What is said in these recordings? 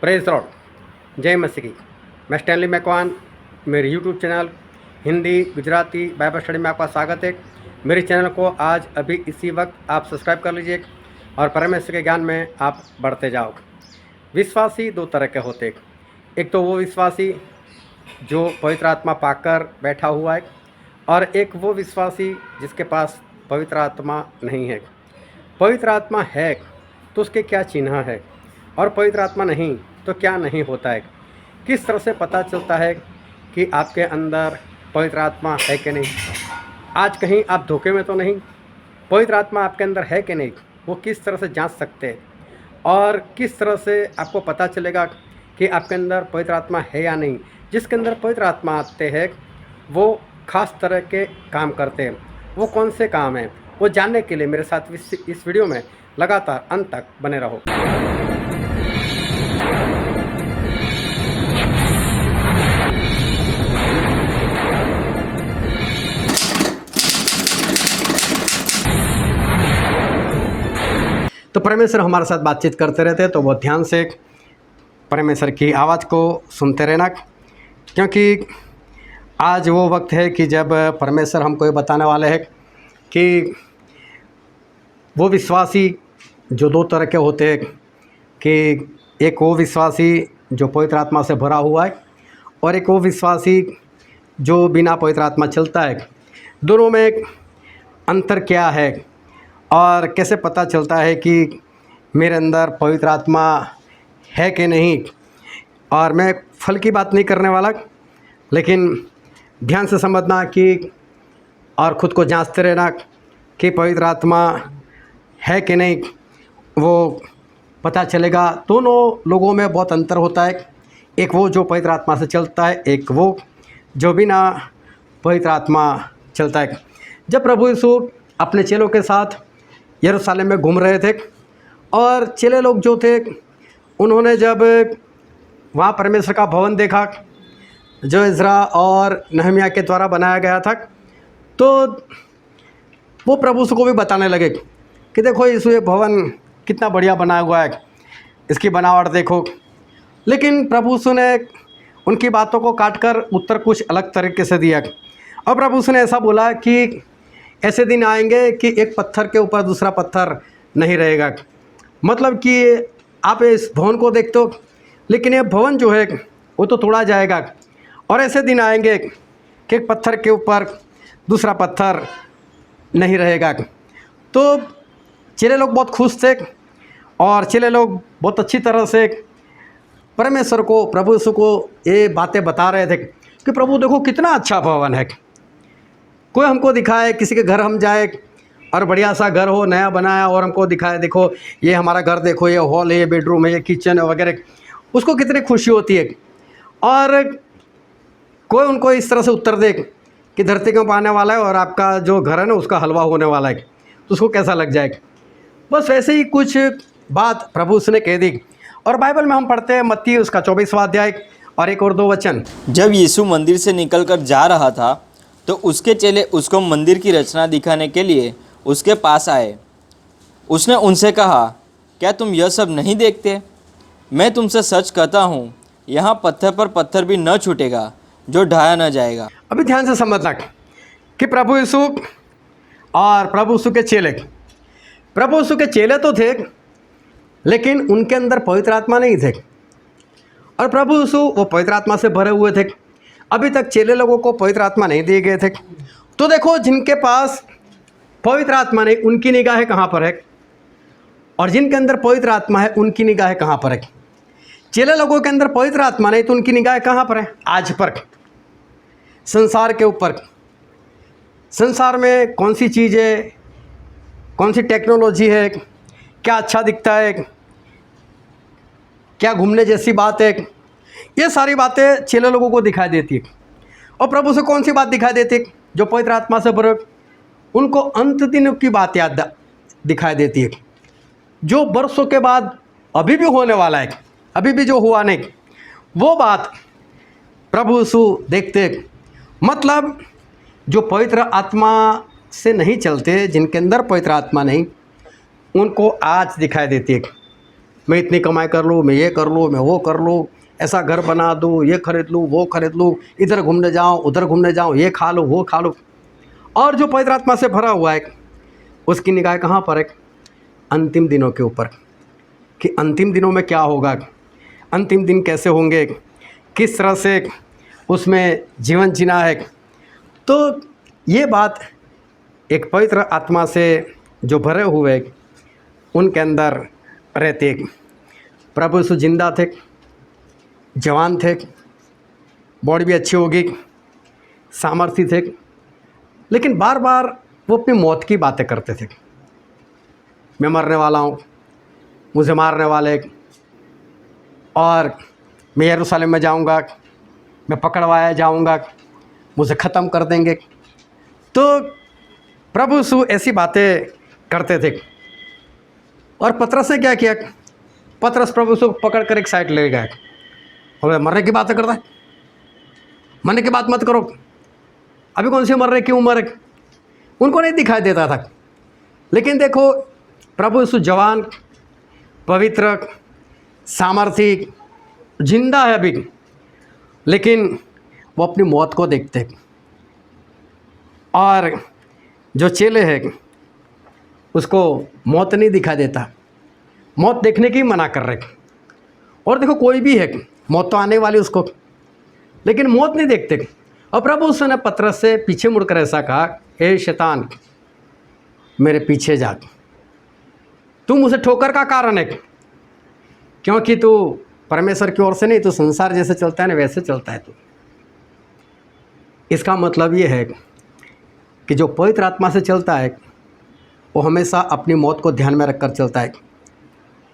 Praise Lord, जय मसीह की। मैं स्टैनली मैकवान, मेरे YouTube channel Hindi Gujarati Bible study में आपका स्वागत है। मेरे चैनल को आज अभी इसी वक्त आप सब्सक्राइब कर लीजिए और परमेश्वर के ज्ञान में आप बढ़ते जाओ। विश्वासी दो तरह के होते हैं। एक तो वो विश्वासी जो पवित्र आत्मा पाकर बैठा हुआ है, और एक वो विश्वासी जिसके पास पवित्र आत्मा नहीं है। पवित्र आत्मा है तो उसके क्या चिन्ह है, और पवित्र आत्मा नहीं तो क्या नहीं होता है। किस तरह से पता चलता है कि आपके अंदर पवित्र आत्मा है कि नहीं। आज कहीं आप धोखे में तो नहीं, पवित्र आत्मा आपके अंदर है कि नहीं, वो किस तरह से जांच सकते हैं, और किस तरह से आपको पता चलेगा कि आपके अंदर पवित्र आत्मा है या नहीं। जिसके अंदर पवित्र आत्मा आते हैं वो खास तरह के काम करते हैं। वो कौन से काम हैं, वो जानने के लिए मेरे साथ इस वीडियो में लगातार अंत तक बने रहो। तो परमेश्वर हमारे साथ बातचीत करते रहते हैं, तो वो ध्यान से परमेश्वर की आवाज़ को सुनते रहना, क्योंकि आज वो वक्त है कि जब परमेश्वर हमको ये बताने वाले हैं कि वो विश्वासी जो दो तरह के होते हैं, कि एक वो विश्वासी जो पवित्र आत्मा से भरा हुआ है, और एक वो विश्वासी जो बिना पवित्र आत्मा चलता है। दोनों में एक अंतर क्या है, और कैसे पता चलता है कि मेरे अंदर पवित्र आत्मा है कि नहीं। और मैं फल की बात नहीं करने वाला, लेकिन ध्यान से समझना कि और ख़ुद को जांचते रहना कि पवित्र आत्मा है कि नहीं, वो पता चलेगा। दोनों लोगों में बहुत अंतर होता है। एक वो जो पवित्र आत्मा से चलता है, एक वो जो बिना पवित्र आत्मा चलता है। जब प्रभु यीशु अपने चेलों के साथ यरूशलेम में घूम रहे थे, और चेले लोग जो थे उन्होंने जब वहाँ परमेश्वर का भवन देखा जो इज़रा और नहमिया के द्वारा बनाया गया था, तो वो प्रभु यीशु को भी बताने लगे कि देखो यीशु ये भवन कितना बढ़िया बनाया हुआ है, इसकी बनावट देखो। लेकिन प्रभु यीशु ने उनकी बातों को काटकर उत्तर कुछ अलग तरीके से दिया, और प्रभु यीशु ने ऐसा बोला कि ऐसे दिन आएंगे कि एक पत्थर के ऊपर दूसरा पत्थर नहीं रहेगा। मतलब कि आप इस भवन को देखते हो, लेकिन ये भवन जो है वो तो तोड़ा जाएगा, और ऐसे दिन आएंगे कि एक पत्थर के ऊपर दूसरा पत्थर नहीं रहेगा। तो चेले लोग बहुत खुश थे, और चेले लोग बहुत अच्छी तरह से परमेश्वर को, प्रभु यीशु को ये बातें बता रहे थे कि प्रभु देखो कितना अच्छा भवन है। कोई हमको दिखाए, किसी के घर हम जाए और बढ़िया सा घर हो, नया बनाया, और हमको दिखाए देखो ये हमारा घर, देखो ये हॉल है, ये बेडरूम है, ये किचन है वगैरह, उसको कितनी खुशी होती है। और कोई उनको इस तरह से उत्तर दे कि धरती कब आने वाला है और आपका जो घर है ना उसका हलवा होने वाला है, तो उसको कैसा लग जाएगा। बस वैसे ही कुछ बात प्रभु उसने कह दी। और बाइबल में हम पढ़ते हैं मत्ती उसका 24वां अध्याय और 1 और 2 वचन। जब यीशु मंदिर से निकलकर जा रहा था तो उसके चेले उसको मंदिर की रचना दिखाने के लिए उसके पास आए। उसने उनसे कहा, क्या तुम यह सब नहीं देखते? मैं तुमसे सच कहता हूँ, यहाँ पत्थर पर पत्थर भी न छूटेगा जो ढाया न जाएगा। अभी ध्यान से समझना कि प्रभु यीशु और प्रभु यीशु के चेले, प्रभु यीशु के चेले तो थे, लेकिन उनके अंदर पवित्र आत्मा नहीं थे। और प्रभु यीशु वो पवित्र आत्मा से भरे हुए थे। अभी तक चेले लोगों को पवित्र आत्मा नहीं दिए गए थे। तो देखो, जिनके पास पवित्र आत्मा नहीं, उनकी निगाह कहाँ पर है, और जिनके अंदर पवित्र आत्मा है उनकी निगाह कहाँ पर है। चेले लोगों के अंदर पवित्र आत्मा नहीं, तो उनकी निगाह कहाँ पर है? आज पर, संसार के ऊपर। संसार में कौन सी चीज़ है, कौन सी टेक्नोलॉजी है, क्या अच्छा दिखता है, क्या घूमने जैसी बात है, ये सारी बातें चेले लोगों को दिखाई देती है। और प्रभु से कौन सी बात दिखाई देती है? जो पवित्र आत्मा से भरे, उनको अंत दिनों की बात याद दिखाई देती है, जो वर्षों के बाद अभी भी होने वाला है, अभी भी जो हुआ नहीं, वो बात प्रभु यीशु देखते। मतलब जो पवित्र आत्मा से नहीं चलते, जिनके अंदर पवित्र आत्मा नहीं, उनको आज दिखाई देती है। मैं इतनी कमाई कर लूँ, मैं ये कर लूँ, मैं वो कर लूँ, ऐसा घर बना दूँ, ये खरीद लूँ, वो खरीद लूँ, इधर घूमने जाऊँ, उधर घूमने जाऊँ, ये खा लूँ, वो खा लूँ। और जो पवित्र आत्मा से भरा हुआ है उसकी निगाह कहाँ पर है? अंतिम दिनों के ऊपर, कि अंतिम दिनों में क्या होगा, अंतिम दिन कैसे होंगे, किस तरह से उसमें जीवन जीना है। तो ये बात एक पवित्र आत्मा से जो भरे हुए उनके अंदर रहते। प्रभु यीशु जिंदा थे, जवान थे, बॉडी भी अच्छी होगी, सामर्थ्य थे, लेकिन बार बार वो अपनी मौत की बातें करते थे। मैं मरने वाला हूँ, मुझे मारने वाले, और मैं यरूशलेम में जाऊँगा, मैं पकड़वाया जाऊँगा, मुझे ख़त्म कर देंगे। तो प्रभु यीशु ऐसी बातें करते थे। और पतरस ने क्या किया? पतरस प्रभु यीशु को पकड़ कर एक साइड ले गए। और मरने की बातें करता है, मरने की बात मत करो, अभी कौन सी मरने की उम्र है। उनको नहीं दिखाई देता था। लेकिन देखो, प्रभु यीशु जवान, पवित्र, सामर्थी, जिंदा है अभी, लेकिन वो अपनी मौत को देखते हैं। और जो चेले हैं उसको मौत नहीं दिखाई देता, मौत देखने की मना कर रहे। और देखो, कोई भी है, मौत तो आने वाली उसको, लेकिन मौत नहीं देखते। और प्रभु उसने पतरस से पीछे मुड़कर ऐसा कहा, हे शैतान, मेरे पीछे जा, तू मुझे ठोकर का कारण है, क्योंकि तू परमेश्वर की ओर से नहीं, तो संसार जैसे चलता है ना वैसे चलता है तू। इसका मतलब ये है कि जो पवित्र आत्मा से चलता है वो हमेशा अपनी मौत को ध्यान में रखकर चलता है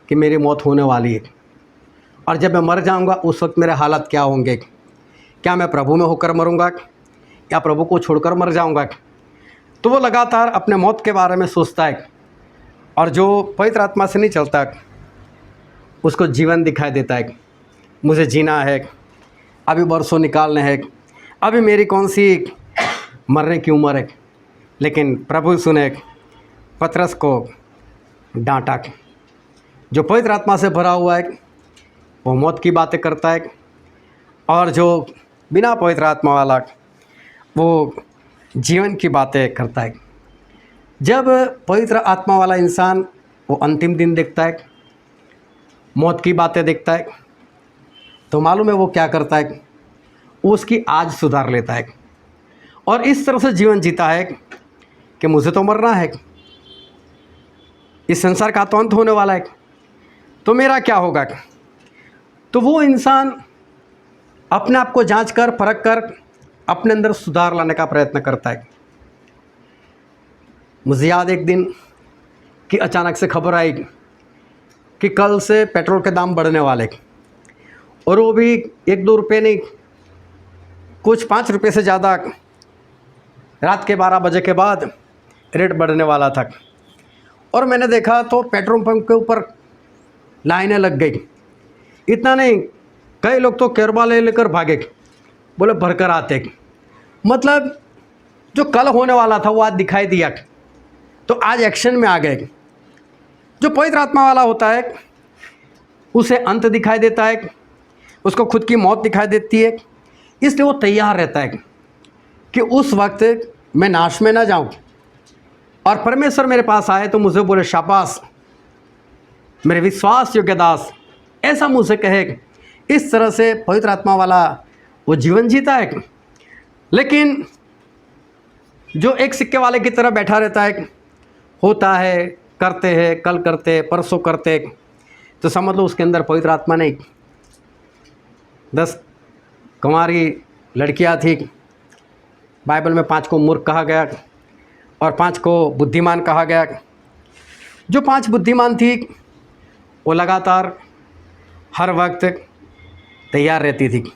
कि मेरी मौत होने वाली है, और जब मैं मर जाऊंगा उस वक्त मेरे हालात क्या होंगे, क्या मैं प्रभु में होकर मरूंगा या प्रभु को छोड़कर मर जाऊंगा। तो वो लगातार अपने मौत के बारे में सोचता है। और जो पवित्र आत्मा से नहीं चलता उसको जीवन दिखाई देता है, मुझे जीना है, अभी बरसों निकालने हैं, अभी मेरी कौन सी मरने की उम्र है। लेकिन प्रभु यीशु ने पतरस को डांटा। जो पवित्र आत्मा से भरा हुआ है वो मौत की बातें करता है, और जो बिना पवित्र आत्मा वाला वो जीवन की बातें करता है। जब पवित्र आत्मा वाला इंसान वो अंतिम दिन देखता है, मौत की बातें देखता है, तो मालूम है वो क्या करता है? वो उसकी आज सुधार लेता है और इस तरह से जीवन जीता है कि मुझे तो मरना है, इस संसार का तो अंत होने वाला है, तो मेरा क्या होगा। तो वो इंसान अपने आप को जांच कर, परख कर अपने अंदर सुधार लाने का प्रयत्न करता है। मुझे याद एक दिन कि अचानक से खबर आई कि कल से पेट्रोल के दाम बढ़ने वाले, और वो भी 1-2 रुपये नहीं, कुछ 5 रुपये से ज़्यादा। रात के 12 बजे के बाद रेट बढ़ने वाला था। और मैंने देखा तो पेट्रोल पंप के ऊपर लाइनें लग गई। इतना नहीं, कई लोग तो केरबा ले लेकर भागे, बोले भरकर आते। मतलब जो कल होने वाला था वो आज दिखाई दिया, तो आज एक्शन में आ गए। जो पवित्र आत्मा वाला होता है उसे अंत दिखाई देता है, उसको खुद की मौत दिखाई देती है, इसलिए वो तैयार रहता है कि उस वक्त मैं नाश में ना जाऊं, और परमेश्वर मेरे पास आए तो मुझे बोले शाबाश मेरे विश्वास योग्य दास, ऐसा मुझे कहे। इस तरह से पवित्र आत्मा वाला वो जीवन जीता है। लेकिन जो एक सिक्के वाले की तरह बैठा रहता है, होता है, करते हैं, कल करते, परसों करते, तो समझ लो उसके अंदर पवित्र आत्मा नहीं। 10 कुंवारी लड़कियां थी, बाइबल में 5 को मूर्ख कहा गया और 5 को बुद्धिमान कहा गया। जो 5 बुद्धिमान थी वो लगातार हर वक्त तैयार रहती थी,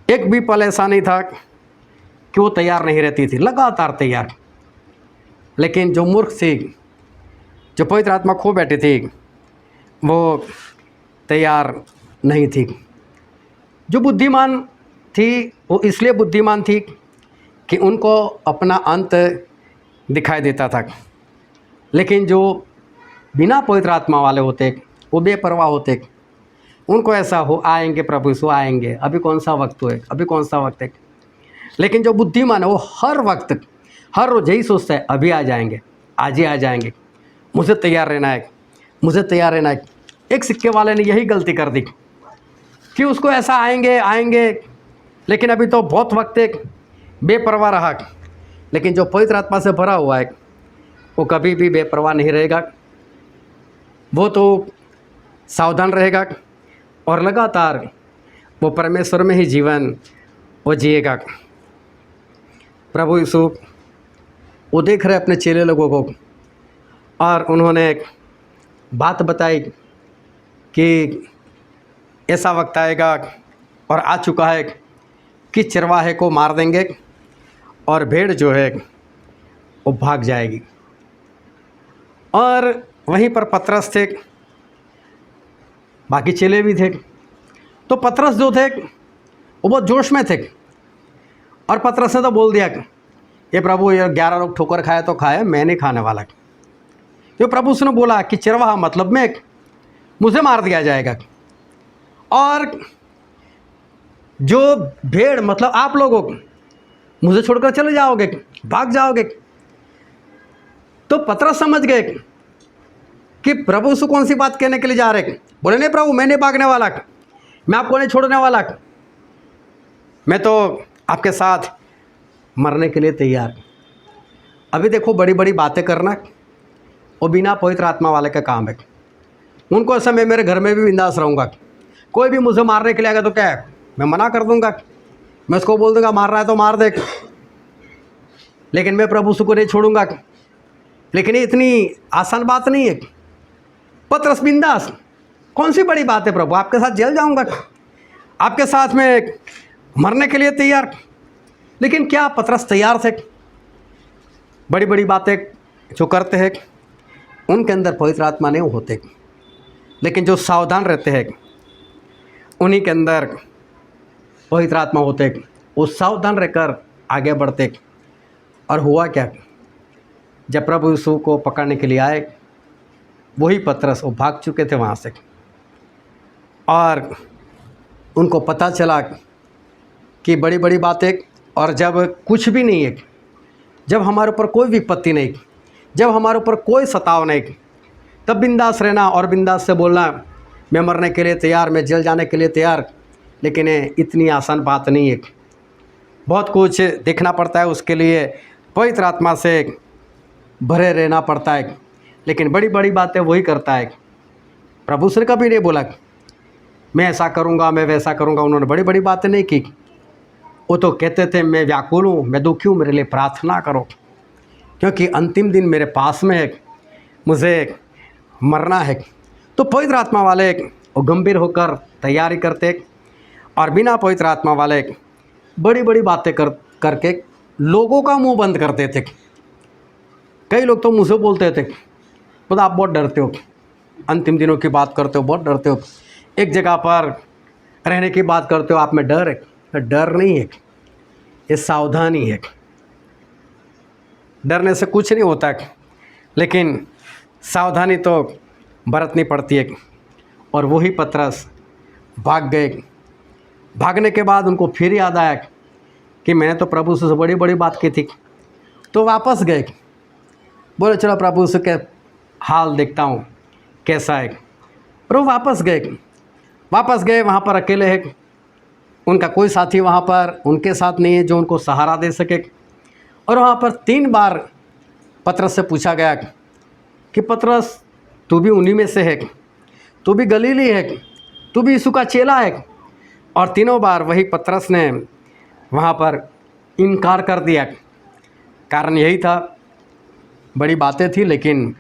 एक भी पल ऐसा नहीं था कि वो तैयार नहीं रहती थी, लगातार तैयार। लेकिन जो मूर्ख थी, जो पवित्र आत्मा खो बैठी थी, वो तैयार नहीं थी। जो बुद्धिमान थी वो इसलिए बुद्धिमान थी कि उनको अपना अंत दिखाई देता था। लेकिन जो बिना पवित्र आत्मा वाले होते वो बेपरवाह होते। उनको ऐसा हो आएंगे प्रभु यीशु आएंगे, अभी कौन सा वक्त है, अभी कौन सा वक्त है। लेकिन जो बुद्धिमान है वो हर वक्त हर रोज यही सोचता है, अभी आ जाएंगे, आज ही आ जाएंगे, मुझे तैयार रहना है, मुझे तैयार रहना है। एक सिक्के वाले ने यही गलती कर दी कि उसको ऐसा आएंगे आएंगे, लेकिन अभी तो बहुत वक्त एक बेपरवाह रहा। लेकिन जो पवित्र आत्मा से भरा हुआ है वो कभी भी बेपरवाह नहीं रहेगा, वो तो सावधान रहेगा और लगातार वो परमेश्वर में ही जीवन वो जिएगा। प्रभु यीशु वो देख रहे अपने चेले लोगों को और उन्होंने एक बात बताई कि ऐसा वक्त आएगा और आ चुका है कि चरवाहे को मार देंगे और भेड़ जो है वो भाग जाएगी। और वहीं पर पतरस थे, बाकी चेले भी थे। तो पतरस जो थे वो बहुत जोश में थे और पतरस ने तो बोल दिया कि ये प्रभु, ये 11 लोग ठोकर खाए तो खाए, मैं नहीं खाने वाला। तो प्रभु उसने बोला कि चरवाहा मतलब में मुझे मार दिया जाएगा और जो भेड़ मतलब आप लोगों को मुझे छोड़कर चले जाओगे, भाग जाओगे। तो पतरस समझ गए कि प्रभु यीशु कौन सी बात कहने के लिए जा रहे। बोले नहीं प्रभु, मैं नहीं भागने वाला, मैं आपको नहीं छोड़ने वाला, मैं तो आपके साथ मरने के लिए तैयार। अभी देखो बड़ी बड़ी बातें करना वो बिना पवित्र आत्मा वाले का काम है। उनको ऐसा मैं मेरे घर में भी बिंदास रहूँगा, कोई भी मुझे मारने के लिए आएगा तो क्या है, मैं मना कर दूंगा, मैं उसको बोल दूंगा मार रहा है तो मार दे, लेकिन मैं प्रभु यीशु को नहीं छोड़ूंगा। लेकिन ये इतनी आसान बात नहीं है। पतरस बिंदास, कौन सी बड़ी बात है प्रभु, आपके साथ जेल जाऊंगा, आपके साथ में मरने के लिए तैयार। लेकिन क्या पतरस तैयार थे? बड़ी बड़ी बातें जो करते हैं उनके अंदर पवित्र आत्मा नहीं होते, लेकिन जो सावधान रहते हैं उन्हीं के अंदर पवित्र आत्मा होते। वो सावधान रहकर आगे बढ़ते। और हुआ क्या, जब प्रभु यीशु को पकड़ने के लिए आए वही पतरस वो भाग चुके थे वहाँ से, और उनको पता चला कि बड़ी बड़ी बातें, और जब कुछ भी नहीं है, जब हमारे ऊपर कोई विपत्ति नहीं, जब हमारे ऊपर कोई सताव नहीं, तब बिंदास रहना और बिंदास से बोलना मैं मरने के लिए तैयार, मैं जेल जाने के लिए तैयार। लेकिन इतनी आसान बात नहीं है, बहुत कुछ देखना पड़ता है, उसके लिए पवित्र आत्मा से भरे रहना पड़ता है। लेकिन बड़ी बड़ी बातें वही करता है। प्रभु से कभी नहीं बोला मैं ऐसा करूँगा, मैं वैसा करूँगा, उन्होंने बड़ी बड़ी बातें नहीं की। वो तो कहते थे मैं व्याकुल हूँ, मैं दुखी हूँ, मेरे लिए प्रार्थना करो, क्योंकि अंतिम दिन मेरे पास में है, मुझे मरना है। तो पवित्र आत्मा वाले वो गंभीर होकर तैयारी करते, और बिना पवित्र आत्मा वाले बड़ी बड़ी बातें करके लोगों का मुंह बंद करते थे। कई लोग तो मुझसे बोलते थे खुद आप बहुत डरते हो, अंतिम दिनों की बात करते हो, बहुत डरते हो, एक जगह पर रहने की बात करते हो, आप में डर है। डर नहीं है, ये सावधानी है। डरने से कुछ नहीं होता, लेकिन सावधानी तो बरतनी पड़ती है। और वही पतरस भाग गए। भागने के बाद उनको फिर याद आया कि मैंने तो प्रभु से बड़ी बड़ी बात की थी। तो वापस गए, बोले चलो प्रभु से के हाल देखता हूँ कैसा है। और वो वापस गए, वहाँ पर अकेले है, उनका कोई साथी वहाँ पर उनके साथ नहीं है जो उनको सहारा दे सके। और वहाँ पर 3 बार पतरस से पूछा गया कि पतरस तू भी उन्हीं में से है, तू भी गलीली है, तू भी यीशु का चेला है। और तीनों बार वही पतरस ने वहाँ पर इनकार कर दिया। कारण यही था, बड़ी बातें थी लेकिन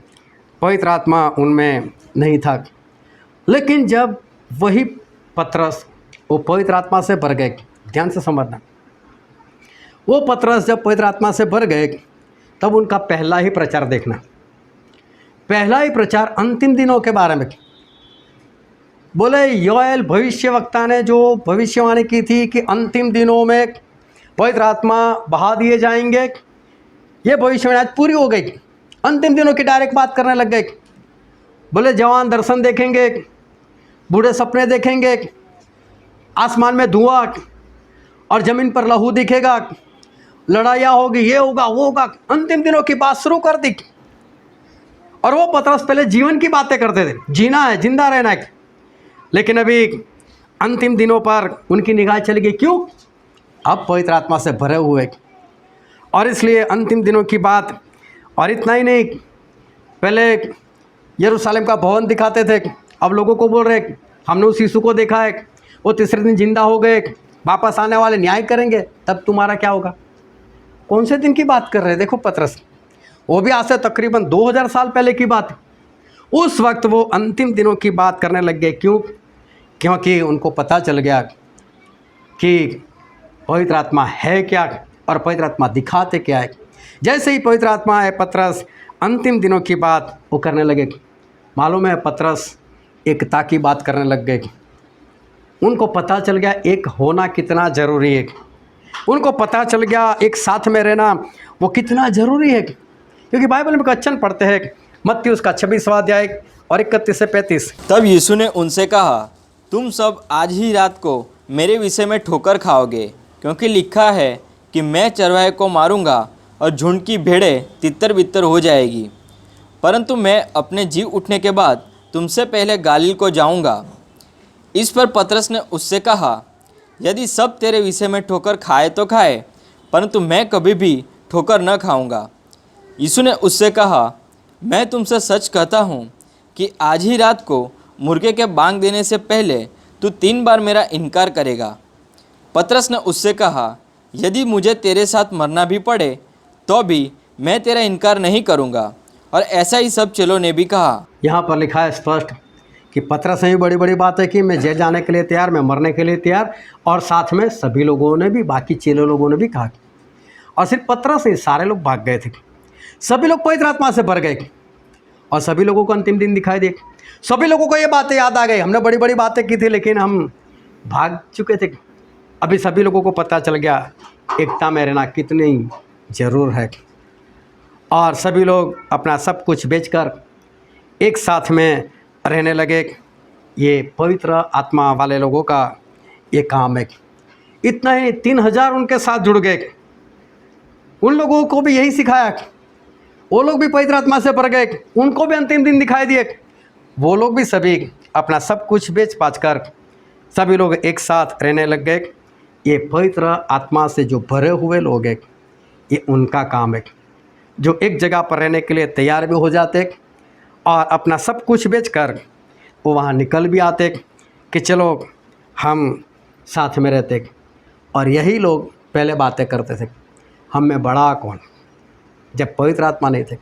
पवित्र आत्मा उनमें नहीं था। लेकिन जब वही पतरस वो पवित्र आत्मा से भर गए, ध्यान से समझना, वो पतरस जब पवित्र आत्मा से भर गए तब उनका पहला ही प्रचार देखना, पहला ही प्रचार अंतिम दिनों के बारे में। बोले योएल भविष्यवक्ता ने जो भविष्यवाणी की थी कि अंतिम दिनों में पवित्र आत्मा बहा दिए जाएंगे, ये भविष्यवाणी आज पूरी हो गई। अंतिम दिनों की डायरेक्ट बात करने लग गए। बोले जवान दर्शन देखेंगे, बूढ़े सपने देखेंगे, आसमान में धुआं और ज़मीन पर लहू दिखेगा, लड़ाइयाँ होगी, ये होगा वो होगा। अंतिम दिनों की बात शुरू कर दी। और वो पतरस पहले जीवन की बातें करते थे, जीना है, जिंदा रहना है, लेकिन अभी अंतिम दिनों पर उनकी निगाह चली गई। क्यों? अब पवित्र आत्मा से भरे हुए, और इसलिए अंतिम दिनों की बात। और इतना ही नहीं, पहले यरूशलेम का भवन दिखाते थे, अब लोगों को बोल रहे हमने उस यीशु को देखा है, वो तीसरे दिन जिंदा हो गए, वापस आने वाले न्याय करेंगे, तब तुम्हारा क्या होगा। कौन से दिन की बात कर रहे हैं? देखो पतरस, वो भी आज से तकरीबन 2000 साल पहले की बात। उस वक्त वो अंतिम दिनों की बात करने लग गए। क्यों? क्योंकि उनको पता चल गया कि पवित्र आत्मा है क्या और पवित्र आत्मा दिखाते क्या है। जैसे ही पवित्र आत्मा है, पतरस अंतिम दिनों की बात वो करने लगे। मालूम है, पतरस एकता की बात करने लग गए। उनको पता चल गया एक होना कितना ज़रूरी है। उनको पता चल गया एक साथ में रहना वो कितना ज़रूरी है। क्योंकि बाइबल में वचन पढ़ते हैं, मत्ती उसका 26वां अध्याय और 31 से 35। तब यीशु ने उनसे कहा, तुम सब आज ही रात को मेरे विषय में ठोकर खाओगे, क्योंकि लिखा है कि मैं चरवाहे को मारूंगा और झुंड की भेड़ें तितर बितर हो जाएगी। परंतु मैं अपने जी उठने के बाद तुमसे पहले गालील को जाऊंगा। इस पर पतरस ने उससे कहा, यदि सब तेरे विषय में ठोकर खाए तो खाए, परंतु मैं कभी भी ठोकर न खाऊंगा। यीशु ने उससे कहा, मैं तुमसे सच कहता हूँ कि आज ही रात को मुर्गे के बांग देने से पहले तू 3 बार मेरा इनकार करेगा। पतरस ने उससे कहा, यदि मुझे तेरे साथ मरना भी पड़े तो भी मैं तेरा इनकार नहीं करूँगा। और ऐसा ही सब चेलों ने भी कहा। यहाँ पर लिखा है स्पष्ट कि पतरस ने भी बड़ी बड़ी बात है कि मैं जेल जाने के लिए तैयार, मैं मरने के लिए तैयार। और साथ में सभी लोगों ने भी, बाकी चेलों लोगों ने भी कहा। और सिर्फ पतरस नहीं, सारे लोग भाग गए थे। सभी लोग पवित्र आत्मा से भर गए और सभी लोगों को अंतिम दिन दिखाई दिए। सभी लोगों को ये बातें याद आ गई, हमने बड़ी बड़ी बातें की थी लेकिन हम भाग चुके थे। अभी सभी लोगों को पता चल गया एकता में रहना कितनी ज़रूर है। और सभी लोग अपना सब कुछ बेचकर एक साथ में रहने लगे। ये पवित्र आत्मा वाले लोगों का ये काम है। इतना ही 3000 उनके साथ जुड़ गए। उन लोगों को भी यही सिखाया। वो लोग भी पवित्र आत्मा से भर गए, उनको भी अंतिम दिन दिखाई दिए। वो लोग भी सभी अपना सब कुछ बेच बाच कर सभी लोग एक साथ रहने लग गए। ये पवित्र आत्मा से जो भरे हुए लोग हैं, ये उनका काम है, जो एक जगह पर रहने के लिए तैयार भी हो जाते और अपना सब कुछ बेचकर वो वहाँ निकल भी आते कि चलो हम साथ में रहते। और यही लोग पहले बातें करते थे, हम में बड़ा कौन, जब पवित्र आत्मा नहीं थे।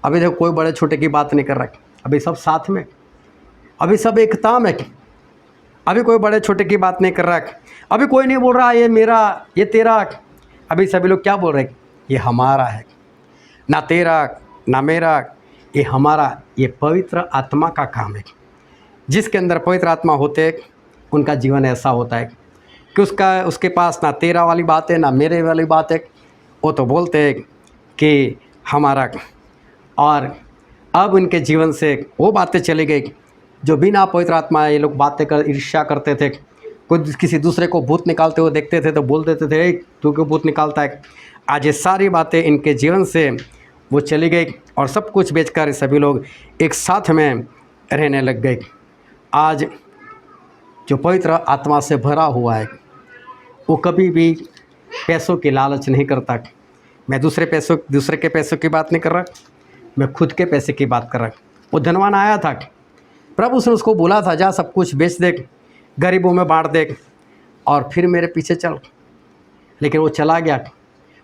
अभी देखो कोई बड़े छोटे की बात नहीं कर रहा, अभी सब साथ में, अभी सब एकता में। अभी कोई बड़े छोटे की बात नहीं कर रहा, अभी कोई नहीं बोल रहा ये मेरा ये तेरा। अभी सभी लोग क्या बोल रहे हैं, ये हमारा है, ना तेरा ना मेरा, ये हमारा। ये पवित्र आत्मा का काम है। जिसके अंदर पवित्र आत्मा होते उनका जीवन ऐसा होता है कि उसके पास ना तेरा वाली बात है ना मेरे वाली बात है। वो तो बोलते हैं कि हमारा। और अब उनके जीवन से वो बातें चली गई जो बिना पवित्र आत्मा ये लोग बातें कर ईर्ष्या करते थे। कोई किसी दूसरे को भूत निकालते हुए देखते थे तो बोल देते थे तू क्यों भूत निकालता है। आज ये सारी बातें इनके जीवन से वो चली गई और सब कुछ बेचकर सभी लोग एक साथ में रहने लग गए। आज जो पवित्र आत्मा से भरा हुआ है वो कभी भी पैसों की लालच नहीं करता। मैं दूसरे के पैसों की बात नहीं कर रहा, मैं खुद के पैसे की बात कर रहा। वो धनवान आया था, प्रभु उसने उसको बोला था जा सब कुछ बेच दे, गरीबों में बांट दे और फिर मेरे पीछे चल। लेकिन वो चला गया।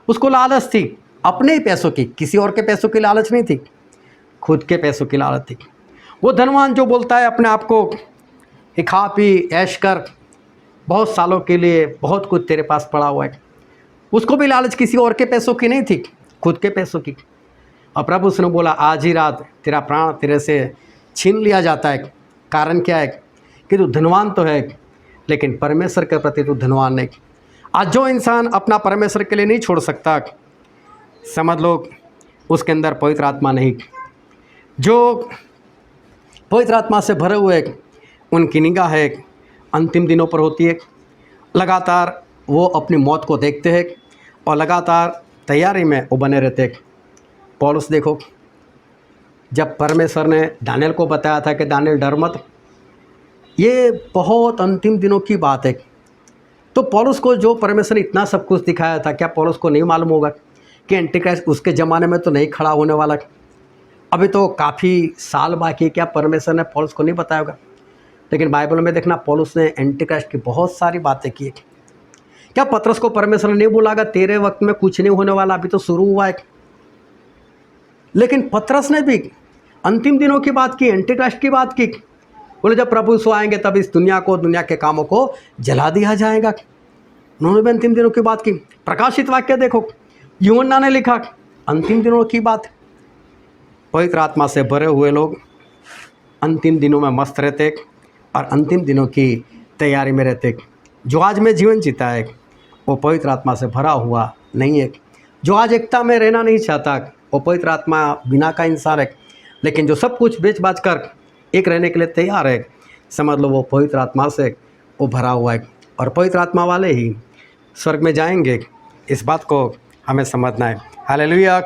उसको लालच थी अपने ही पैसों की, किसी और के पैसों की लालच नहीं थी, खुद के पैसों की लालच थी। वो धनवान जो बोलता है अपने आप को कि खा पी ऐश कर, बहुत सालों के लिए बहुत कुछ तेरे पास पड़ा हुआ है, उसको भी लालच किसी और के पैसों की नहीं थी, खुद के पैसों की। और प्रभु उसने बोला आज ही रात तेरा प्राण तेरे से छीन लिया जाता है। कारण क्या है कि तू धनवान तो है लेकिन परमेश्वर के प्रति तू धनवान नहीं। आज जो इंसान अपना परमेश्वर के लिए नहीं छोड़ सकता, समझ लो उसके अंदर पवित्र आत्मा नहीं। जो पवित्र आत्मा से भरे हुए उनकी निगाह एक अंतिम दिनों पर होती है। लगातार वो अपनी मौत को देखते हैं और लगातार तैयारी में वो बने रहते हैं। पौलुस देखो, जब परमेश्वर ने दानियल को बताया था कि दानियल डर मत, ये बहुत अंतिम दिनों की बात है, तो पौलुस को जो परमेश्वर ने इतना सब कुछ दिखाया था, क्या पौलुस को नहीं मालूम होगा कि एंटीक्राइस्ट उसके ज़माने में तो नहीं खड़ा होने वाला? अभी तो काफ़ी साल बाकी, क्या परमेश्वर ने पौलुस को नहीं बताया होगा? लेकिन बाइबल में देखना, पौलुस ने एंटीक्राइस्ट की बहुत सारी बातें की। क्या पतरस को परमेश्वर ने नहीं बोलागा तेरे वक्त में कुछ नहीं होने वाला, अभी तो शुरू हुआ है? लेकिन पतरस ने भी अंतिम दिनों की बात की, एंटीक्राइस्ट की बात की। बोले जब प्रभु यीशु आएंगे तब इस दुनिया को, दुनिया के कामों को जला दिया जाएगा। उन्होंने भी अंतिम दिनों की बात की। प्रकाशित वाक्य देखो, यूहन्ना ने लिखा अंतिम दिनों की बात। पवित्र आत्मा से भरे हुए लोग अंतिम दिनों में मस्त रहते और अंतिम दिनों की तैयारी में रहते। जो आज में जीवन जीता है वो पवित्र आत्मा से भरा हुआ नहीं है। जो आज एकता में रहना नहीं चाहता वो पवित्र आत्मा बिना का इंसान है। लेकिन जो सब कुछ बेच बाच कर एक रहने के लिए तैयार है, समझ लो वो पवित्र आत्मा से वो भरा हुआ है। और पवित्र आत्मा वाले ही स्वर्ग में जाएंगे, इस बात को हमें समझना है। हालेलुया।